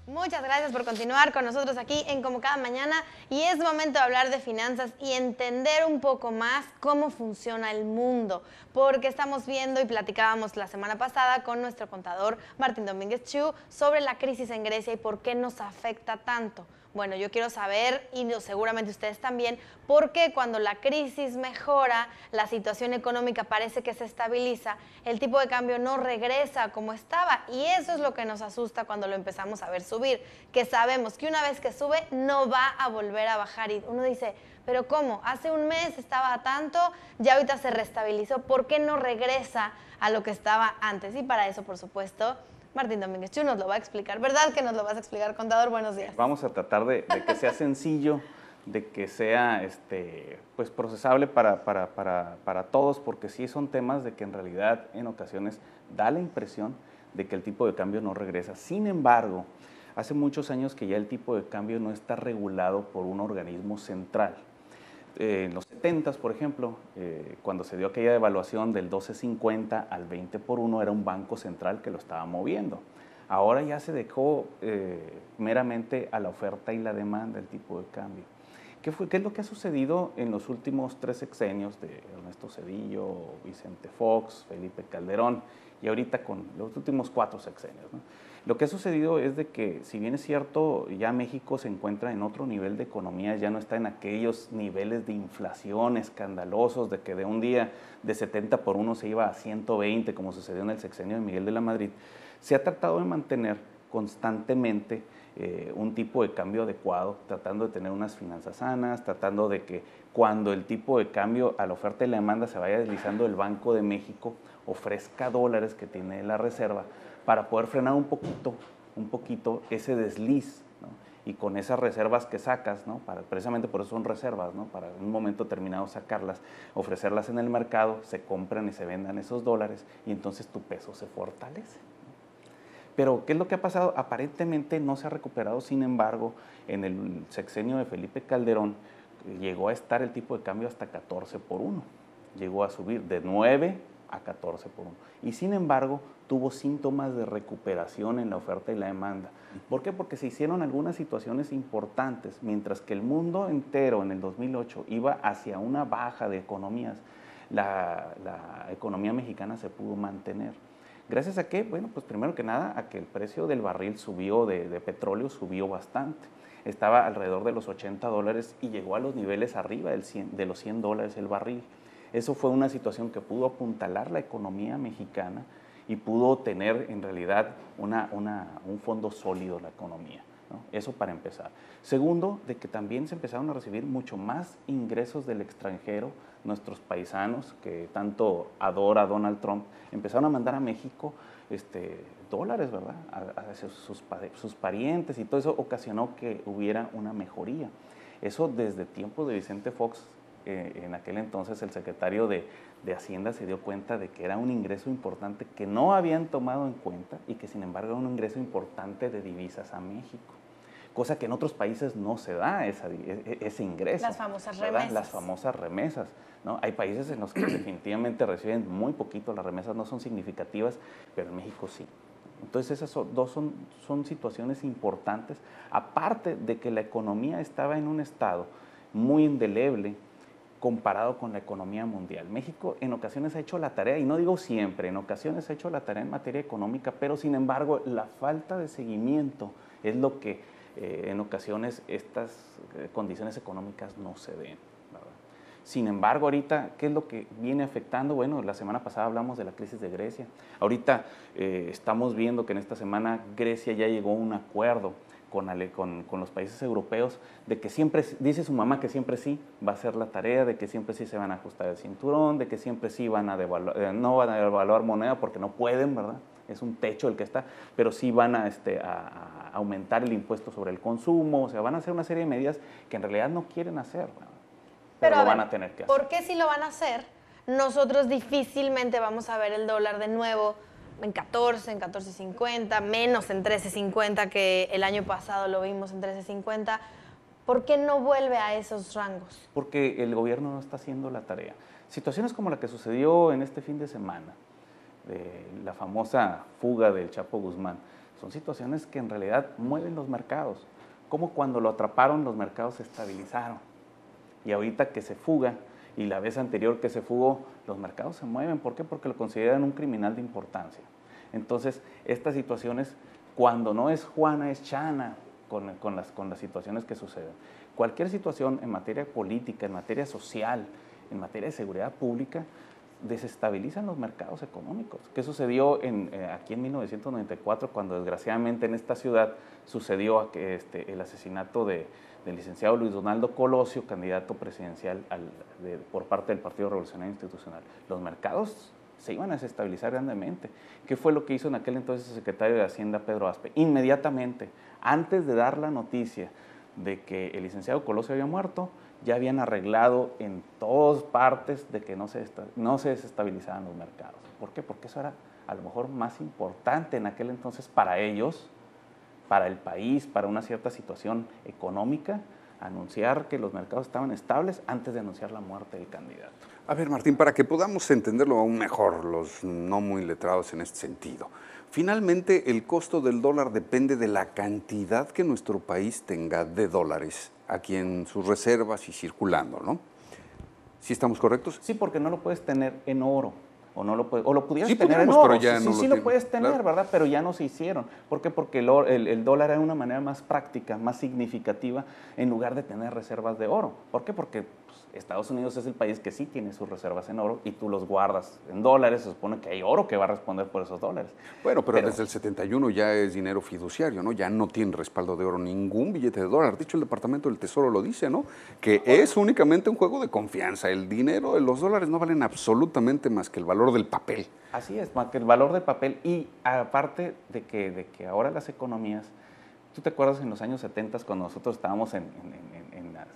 Muchas gracias por continuar con nosotros aquí en Como Cada Mañana y es momento de hablar de finanzas y entender un poco más cómo funciona el mundo, porque estamos viendo y platicábamos la semana pasada con nuestro contador Martín Domínguez Chu sobre la crisis en Grecia y por qué nos afecta tanto. Bueno, yo quiero saber, y seguramente ustedes también, por qué cuando la crisis mejora, la situación económica parece que se estabiliza, el tipo de cambio no regresa como estaba. Y eso es lo que nos asusta cuando lo empezamos a ver subir, que sabemos que una vez que sube no va a volver a bajar. Y uno dice, ¿pero cómo? Hace un mes estaba a tanto, ya ahorita se restabilizó, ¿por qué no regresa a lo que estaba antes? Y para eso, por supuesto, Martín Domínguez Chu nos lo va a explicar. ¿Verdad que nos lo vas a explicar, contador? Buenos días. Vamos a tratar de que sea sencillo, de que sea pues procesable para todos, porque sí son temas de que en realidad en ocasiones da la impresión de que el tipo de cambio no regresa. Sin embargo, hace muchos años que ya el tipo de cambio no está regulado por un organismo central. En los 70s, por ejemplo, cuando se dio aquella devaluación del 12.50 al 20 por 1, era un banco central que lo estaba moviendo. Ahora ya se dejó meramente a la oferta y la demanda el tipo de cambio. ¿Qué es lo que ha sucedido en los últimos 3 sexenios de Ernesto Zedillo, Vicente Fox, Felipe Calderón y ahorita con los últimos 4 sexenios, ¿no? Lo que ha sucedido es de que, si bien es cierto, ya México se encuentra en otro nivel de economía, ya no está en aquellos niveles de inflación escandalosos, de que de un día de 70 por 1 se iba a 120, como sucedió en el sexenio de Miguel de la Madrid, se ha tratado de mantener constantemente un tipo de cambio adecuado, tratando de tener unas finanzas sanas, tratando de que cuando el tipo de cambio a la oferta y la demanda se vaya deslizando, el Banco de México ofrezca dólares que tiene la reserva para poder frenar un poquito ese desliz, ¿no? Y con esas reservas que sacas, ¿no? Precisamente por eso son reservas, ¿no? Para en un momento determinado sacarlas, ofrecerlas en el mercado, se compran y se vendan esos dólares y entonces tu peso se fortalece. Pero, ¿qué es lo que ha pasado? Aparentemente no se ha recuperado, sin embargo, en el sexenio de Felipe Calderón llegó a estar el tipo de cambio hasta 14 por 1. Llegó a subir de 9 a 14 por 1. Y sin embargo, tuvo síntomas de recuperación en la oferta y la demanda. ¿Por qué? Porque se hicieron algunas situaciones importantes. Mientras que el mundo entero en el 2008 iba hacia una baja de economías, la economía mexicana se pudo mantener. ¿Gracias a qué? Bueno, pues primero que nada a que el precio del barril subió, de petróleo subió bastante. Estaba alrededor de los $80 y llegó a los niveles arriba de los $100 el barril. Eso fue una situación que pudo apuntalar la economía mexicana y pudo tener en realidad un fondo sólido la economía, ¿no? Eso para empezar. Segundo, de que también se empezaron a recibir mucho más ingresos del extranjero. Nuestros paisanos, que tanto adora Donald Trump, empezaron a mandar a México dólares, ¿verdad? Hacia sus parientes, y todo eso ocasionó que hubiera una mejoría. Eso desde tiempos de Vicente Fox, en aquel entonces el secretario de Hacienda se dio cuenta de que era un ingreso importante que no habían tomado en cuenta y que sin embargo era un ingreso importante de divisas a México. Cosa que en otros países no se da ese ingreso. Las famosas ¿verdad? remesas. Las famosas remesas, ¿no? Hay países en los que definitivamente reciben muy poquito, las remesas no son significativas, pero en México sí. Entonces esas son situaciones importantes, aparte de que la economía estaba en un estado muy indeleble comparado con la economía mundial. México en ocasiones ha hecho la tarea, y no digo siempre, en ocasiones ha hecho la tarea en materia económica, pero sin embargo la falta de seguimiento es lo que en ocasiones estas condiciones económicas no se den, ¿verdad? Sin embargo, ahorita, ¿qué es lo que viene afectando? Bueno, la semana pasada hablamos de la crisis de Grecia. Ahorita estamos viendo que en esta semana Grecia ya llegó a un acuerdo con los países europeos de que siempre, dice su mamá que siempre sí va a hacer la tarea, de que siempre sí se van a ajustar el cinturón, de que siempre sí van a no van a devaluar moneda porque no pueden, ¿verdad? Es un techo el que está, pero sí van a aumentar el impuesto sobre el consumo, o sea, van a hacer una serie de medidas que en realidad no quieren hacer, ¿verdad? Pero lo van a tener que hacer. ¿Por qué si lo van a hacer? Nosotros difícilmente vamos a ver el dólar de nuevo en 14, en 14.50, menos en 13.50 que el año pasado lo vimos en 13.50. ¿Por qué no vuelve a esos rangos? Porque el gobierno no está haciendo la tarea. Situaciones como la que sucedió en este fin de semana, la famosa fuga del Chapo Guzmán, son situaciones que en realidad mueven los mercados. Como cuando lo atraparon, los mercados se estabilizaron. Y ahorita que se fuga, y la vez anterior que se fugó, los mercados se mueven. ¿Por qué? Porque lo consideran un criminal de importancia. Entonces, estas situaciones, cuando no es Juana, es Chana, con las situaciones que suceden. Cualquier situación en materia política, en materia social, en materia de seguridad pública, desestabilizan los mercados económicos. ¿Qué sucedió aquí en 1994, cuando desgraciadamente en esta ciudad sucedió el asesinato del licenciado Luis Donaldo Colosio, candidato presidencial por parte del Partido Revolucionario Institucional? Los mercados se iban a desestabilizar grandemente. ¿Qué fue lo que hizo en aquel entonces el secretario de Hacienda, Pedro Aspe? Inmediatamente, antes de dar la noticia de que el licenciado Colosio había muerto, ya habían arreglado en todas partes de que no se desestabilizaban los mercados. ¿Por qué? Porque eso era a lo mejor más importante en aquel entonces para ellos, para el país, para una cierta situación económica, anunciar que los mercados estaban estables antes de anunciar la muerte del candidato. A ver, Martín, para que podamos entenderlo aún mejor, los no muy letrados en este sentido, finalmente el costo del dólar depende de la cantidad que nuestro país tenga de dólares aquí en sus reservas y circulando, ¿no? ¿Sí estamos correctos? Sí, porque no lo puedes tener en oro. O lo pudieras sí, tener en oro. Pero ya sí lo puedes tener, claro, ¿verdad? Pero ya no se hicieron. ¿Por qué? Porque el dólar era una manera más práctica, más significativa, en lugar de tener reservas de oro. ¿Por qué? Porque Estados Unidos es el país que sí tiene sus reservas en oro y tú los guardas en dólares. Se supone que hay oro que va a responder por esos dólares. Bueno, pero desde el 71 ya es dinero fiduciario, ¿no? Ya no tiene respaldo de oro ningún billete de dólar. De hecho, el Departamento del Tesoro lo dice, ¿no? Que es únicamente un juego de confianza. El dinero, los dólares no valen absolutamente más que el valor del papel. Así es, más que el valor del papel. Y aparte de que ahora las economías, ¿tú te acuerdas en los años 70 cuando nosotros estábamos en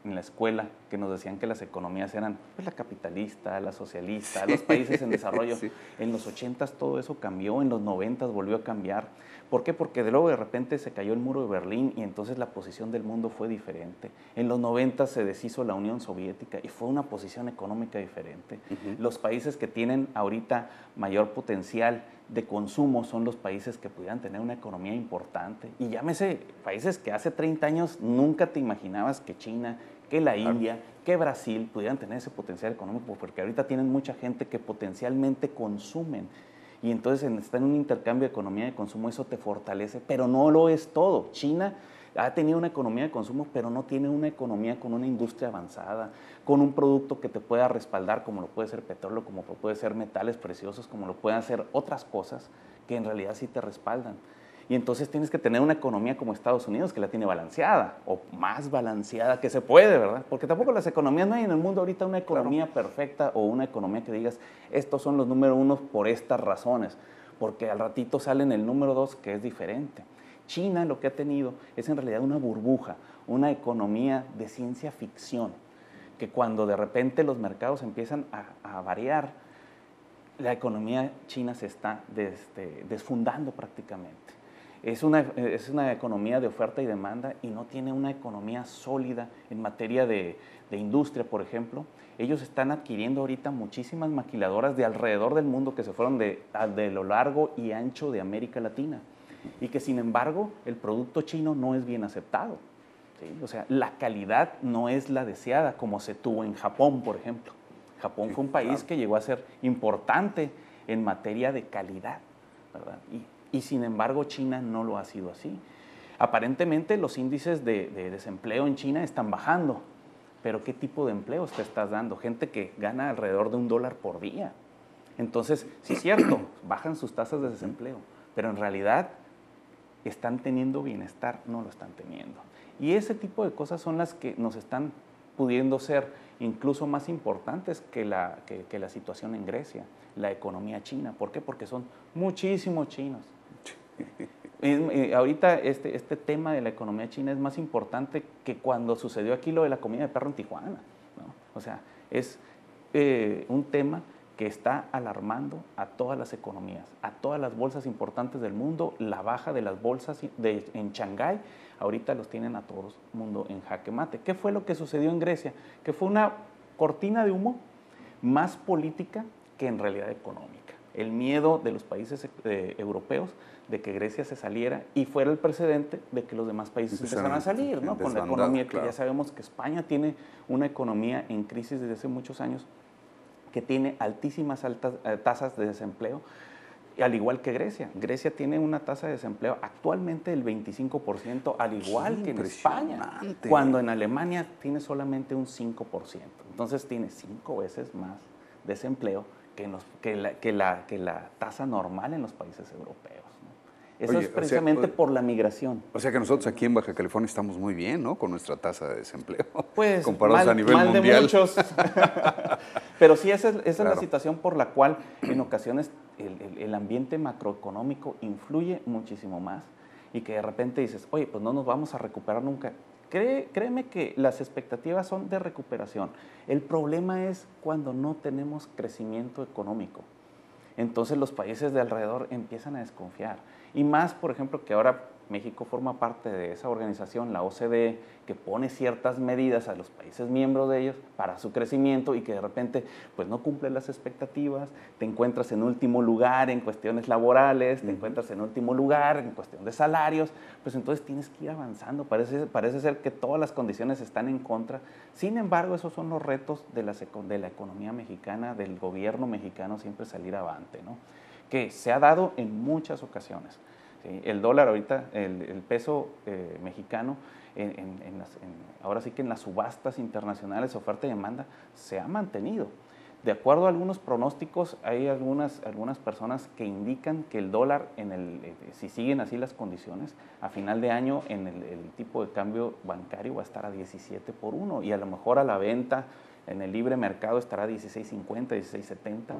la escuela que nos decían que las economías eran pues, la capitalista, la socialista, los países en desarrollo? Sí. En los 80 todo eso cambió, en los 90 volvió a cambiar. ¿Por qué? Porque luego de repente se cayó el muro de Berlín y entonces la posición del mundo fue diferente. En los 90 se deshizo la Unión Soviética y fue una posición económica diferente. Los países que tienen ahorita mayor potencial de consumo son los países que pudieran tener una economía importante. Y llámese países que hace 30 años nunca te imaginabas que China, que la India, que Brasil pudieran tener ese potencial económico, porque ahorita tienen mucha gente que potencialmente consumen. Y entonces está en un intercambio de economía y de consumo, eso te fortalece, pero no lo es todo. China ha tenido una economía de consumo, pero no tiene una economía con una industria avanzada, con un producto que te pueda respaldar, como lo puede ser petróleo, como puede ser metales preciosos, como lo pueden ser otras cosas que en realidad sí te respaldan. Y entonces tienes que tener una economía como Estados Unidos, que la tiene balanceada, o más balanceada que se puede, ¿verdad? Porque tampoco las economías, no hay en el mundo ahorita una economía perfecta o una economía que digas, estos son los número uno por estas razones, porque al ratito salen el número dos que es diferente. China lo que ha tenido es en realidad una burbuja, una economía de ciencia ficción, que cuando de repente los mercados empiezan a variar, la economía china se está desfundando prácticamente. Es una economía de oferta y demanda y no tiene una economía sólida en materia de industria, por ejemplo. Ellos están adquiriendo ahorita muchísimas maquiladoras de alrededor del mundo que se fueron de lo largo y ancho de América Latina y que sin embargo el producto chino no es bien aceptado. ¿Sí? O sea, la calidad no es la deseada como se tuvo en Japón, por ejemplo. Japón fue un país que llegó a ser importante en materia de calidad, ¿verdad? Y sin embargo China no lo ha sido así. Aparentemente los índices de desempleo en China están bajando, pero ¿qué tipo de empleos te estás dando? Gente que gana alrededor de $1 por día. Entonces, sí es cierto, bajan sus tasas de desempleo, pero en realidad están teniendo bienestar, no lo están teniendo. Y ese tipo de cosas son las que nos están pudiendo ser incluso más importantes que la situación en Grecia, la economía china. ¿Por qué? Porque son muchísimos chinos. Ahorita este tema de la economía china es más importante que cuando sucedió aquí lo de la comida de perro en Tijuana, ¿no? O sea, es un tema que está alarmando a todas las economías, a todas las bolsas importantes del mundo. La baja de las bolsas en Shanghái, ahorita los tienen a todo el mundo en jaque mate. ¿Qué fue lo que sucedió en Grecia? Que fue una cortina de humo más política que en realidad económica. el miedo de los países europeos de que Grecia se saliera y fuera el precedente de que los demás países empezaran a salir, ¿no? Con la economía, que ya sabemos que España tiene una economía en crisis desde hace muchos años, que tiene altísimas tasas de desempleo, al igual que Grecia. Grecia tiene una tasa de desempleo actualmente del 25%, al igual que en España, cuando en Alemania tiene solamente un 5%. Entonces tiene 5 veces más desempleo que la tasa normal en los países europeos. Eso es precisamente por la migración. O sea que nosotros aquí en Baja California estamos muy bien, ¿no? Con nuestra tasa de desempleo. Pues comparados a nivel mundial. De muchos. Pero sí, esa es la situación por la cual en ocasiones el ambiente macroeconómico influye muchísimo más y que de repente dices, oye, pues no nos vamos a recuperar nunca. Créeme que las expectativas son de recuperación. El problema es cuando no tenemos crecimiento económico. Entonces los países de alrededor empiezan a desconfiar. Y más, por ejemplo, que ahora México forma parte de esa organización, la OCDE, que pone ciertas medidas a los países miembros de ellos para su crecimiento y que de repente pues no cumple las expectativas, te encuentras en último lugar en cuestiones laborales, te encuentras en último lugar en cuestión de salarios, pues entonces tienes que ir avanzando. Parece ser que todas las condiciones están en contra. Sin embargo, esos son los retos de la economía mexicana, del gobierno mexicano, siempre salir avante, ¿no? Que se ha dado en muchas ocasiones. ¿Sí? El dólar ahorita, el peso mexicano, ahora sí que en las subastas internacionales, oferta y demanda, se ha mantenido. De acuerdo a algunos pronósticos, hay algunas personas que indican que el dólar, si siguen así las condiciones, a final de año el tipo de cambio bancario va a estar a 17 por 1 y a lo mejor a la venta en el libre mercado estará a 16.50, 16.70.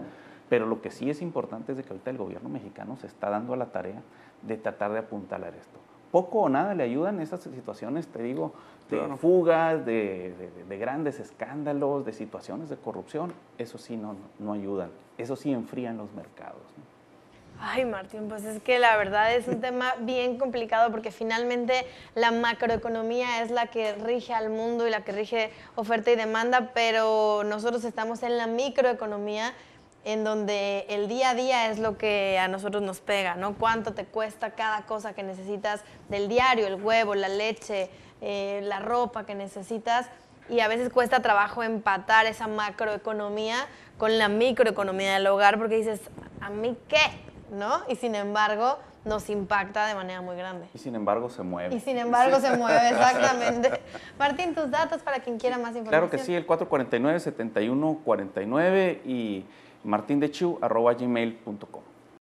Pero lo que sí es importante es de que ahorita el gobierno mexicano se está dando a la tarea de tratar de apuntalar esto. Poco o nada le ayudan esas situaciones, te digo, de fugas, de grandes escándalos, de situaciones de corrupción. Eso sí no ayudan, eso sí enfrían los mercados, ¿no? Ay, Martín, pues es que la verdad es un tema bien complicado porque finalmente la macroeconomía es la que rige al mundo y la que rige oferta y demanda, pero nosotros estamos en la microeconomía, en donde el día a día es lo que a nosotros nos pega, ¿no? Cuánto te cuesta cada cosa que necesitas del diario, el huevo, la leche, la ropa que necesitas, y a veces cuesta trabajo empatar esa macroeconomía con la microeconomía del hogar porque dices, ¿a mí qué? ¿No? Y sin embargo nos impacta de manera muy grande. Y sin embargo se mueve. Y sin embargo se mueve, exactamente. Martín, tus datos para quien quiera más información. Claro que sí, el 449-7149 y martindechu@gmail.com.